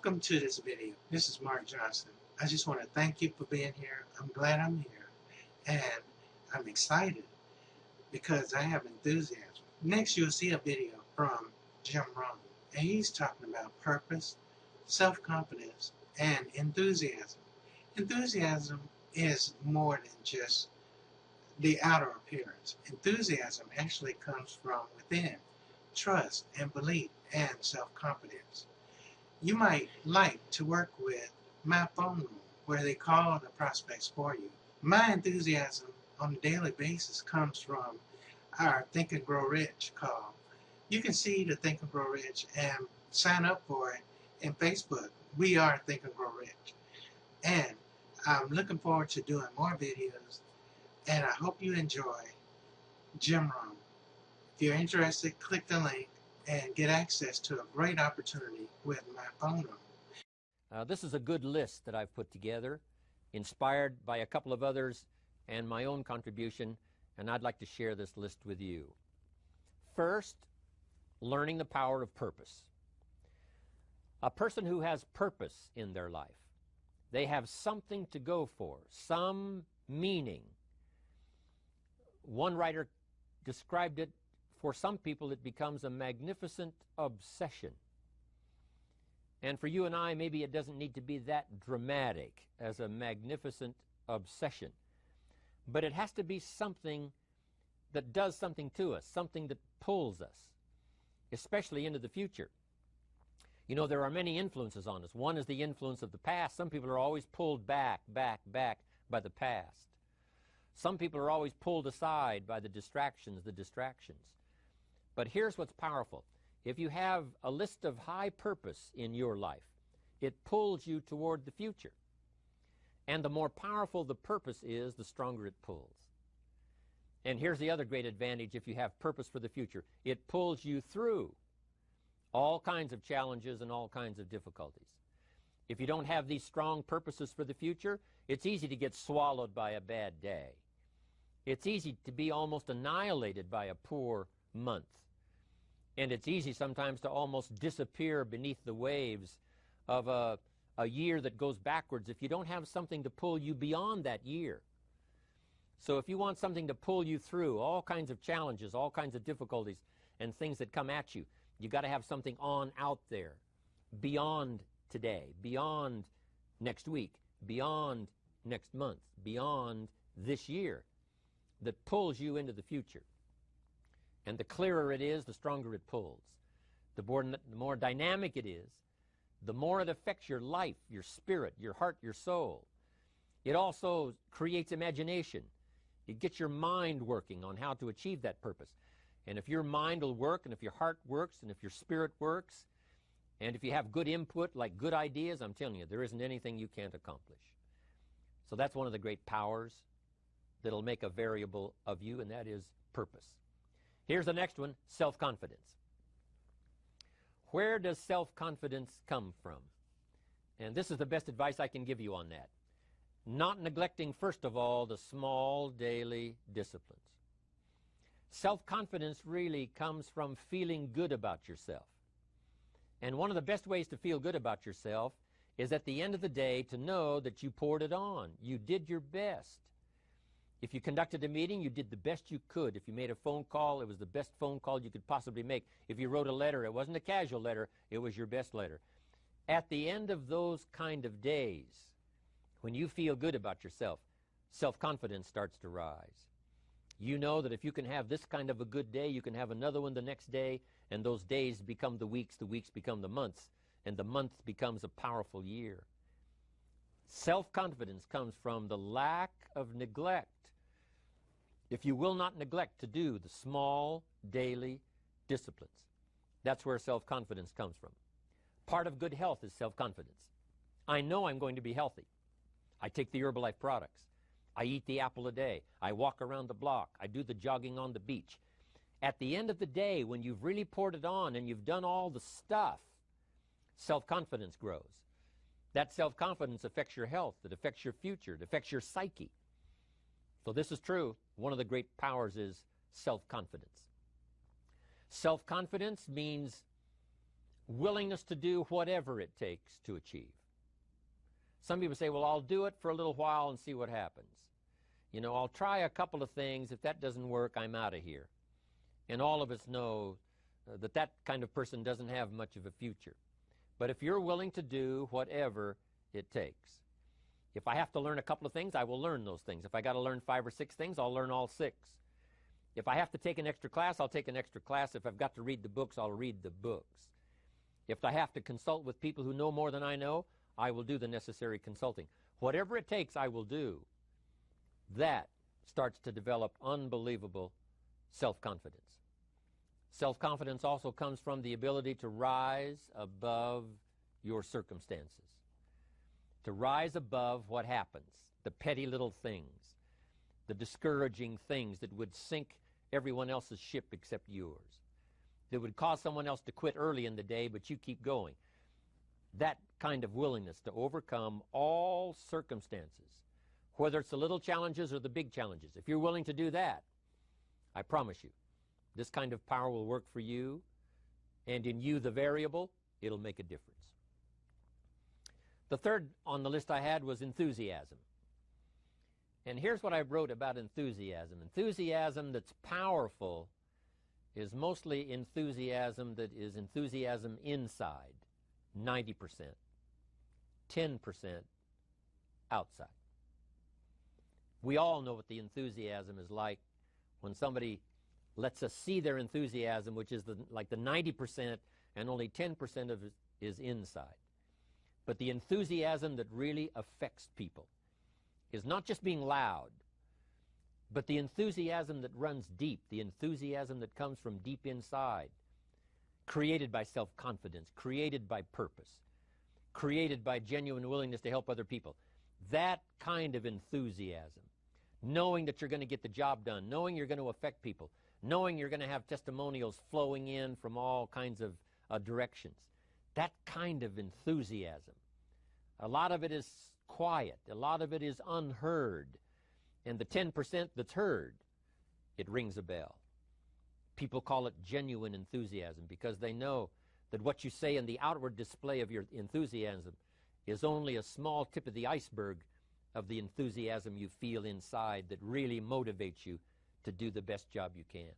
Welcome to this video. This is Mark Johnson. I just want to thank you for being here. I'm glad I'm here. And I'm excited because I have enthusiasm. Next, you'll see a video from Rohn. And he's talking about purpose, self-confidence, and enthusiasm. Enthusiasm is more than just the outer appearance. Enthusiasm actually comes from within. Trust and belief and self-confidence. You might like to work with my phone room where they call the prospects for you. My enthusiasm on a daily basis comes from our Think and Grow Rich call. You can see the Think and Grow Rich and sign up for it in Facebook. We are Think and Grow Rich. And I'm looking forward to doing more videos, and I hope you enjoy Rohn. If you're interested, click the link and get access to a great opportunity with my phone room. This is a good list that I've put together, inspired by a couple of others and my own contribution, and I'd like to share this list with you. First, learning the power of purpose. A person who has purpose in their life, they have something to go for, some meaning. One writer described it, for some people it becomes a magnificent obsession. And for you and I, maybe it doesn't need to be that dramatic as a magnificent obsession. But it has to be something that does something to us, something that pulls us, especially into the future. You know, there are many influences on us. One is the influence of the past. Some people are always pulled back by the past. Some people are always pulled aside by the distractions. But here's what's powerful. If you have a list of high purpose in your life, it pulls you toward the future. And the more powerful the purpose is, the stronger it pulls. And here's the other great advantage if you have purpose for the future. It pulls you through all kinds of challenges and all kinds of difficulties. If you don't have these strong purposes for the future, it's easy to get swallowed by a bad day. It's easy to be almost annihilated by a poor month. And it's easy sometimes to almost disappear beneath the waves of a year that goes backwards if you don't have something to pull you beyond that year. So if you want something to pull you through all kinds of challenges, all kinds of difficulties and things that come at you, you got to have something on out there beyond today, beyond next week, beyond next month, beyond this year, that pulls you into the future. And the clearer it is, the stronger it pulls. The more dynamic it is, the more it affects your life, your spirit, your heart, your soul. It also creates imagination. It gets your mind working on how to achieve that purpose. And if your mind will work, and if your heart works, and if your spirit works, and if you have good input, like good ideas, I'm telling you, there isn't anything you can't accomplish. So that's one of the great powers that'll make a variable of you, and that is purpose. Here's the next one, self-confidence. Where does self-confidence come from? And this is the best advice I can give you on that. Not neglecting, first of all, the small daily disciplines. Self-confidence really comes from feeling good about yourself. And one of the best ways to feel good about yourself is at the end of the day to know that you poured it on. You did your best. If you conducted a meeting, you did the best you could. If you made a phone call, it was the best phone call you could possibly make. If you wrote a letter, it wasn't a casual letter, it was your best letter. At the end of those kind of days, when you feel good about yourself, self-confidence starts to rise. You know that if you can have this kind of a good day, you can have another one the next day, and those days become the weeks become the months, and the month becomes a powerful year. Self-confidence comes from the lack of neglect. If you will not neglect to do the small daily disciplines, that's where self-confidence comes from. Part of good health is self-confidence. I know I'm going to be healthy. I take the Herbalife products. I eat the apple a day. I walk around the block. I do the jogging on the beach. At the end of the day, when you've really poured it on and you've done all the stuff, self-confidence grows. That self-confidence affects your health. It affects your future. It affects your psyche. So this is true. One of the great powers is self-confidence. Self-confidence means willingness to do whatever it takes to achieve. Some people say, well, I'll do it for a little while and see what happens. You know, I'll try a couple of things. If that doesn't work, I'm out of here. And all of us know that that kind of person doesn't have much of a future. But if you're willing to do whatever it takes, if I have to learn a couple of things, I will learn those things. If I got to learn 5 or 6 things, I'll learn all 6. If I have to take an extra class, I'll take an extra class. If I've got to read the books, I'll read the books. If I have to consult with people who know more than I know, I will do the necessary consulting. Whatever it takes, I will do. That starts to develop unbelievable self-confidence. Self-confidence also comes from the ability to rise above your circumstances, to rise above what happens, the petty little things, the discouraging things that would sink everyone else's ship except yours, that would cause someone else to quit early in the day, but you keep going. That kind of willingness to overcome all circumstances, whether it's the little challenges or the big challenges. If you're willing to do that, I promise you, this kind of power will work for you, and in you, the variable, it'll make a difference. The third on the list I had was enthusiasm. And here's what I wrote about enthusiasm. Enthusiasm that's powerful is mostly enthusiasm that is enthusiasm inside, 90%, 10% outside. We all know what the enthusiasm is like when somebody lets us see their enthusiasm, which is like the 90%, and only 10% of it is inside. But the enthusiasm that really affects people is not just being loud, but the enthusiasm that runs deep, the enthusiasm that comes from deep inside, created by self-confidence, created by purpose, created by genuine willingness to help other people. That kind of enthusiasm, knowing that you're going to get the job done, knowing you're going to affect people, knowing you're going to have testimonials flowing in from all kinds of directions. That kind of enthusiasm. A lot of it is quiet. A lot of it is unheard. And the 10% that's heard, it rings a bell. People call it genuine enthusiasm because they know that what you say in the outward display of your enthusiasm is only a small tip of the iceberg of the enthusiasm you feel inside that really motivates you to do the best job you can.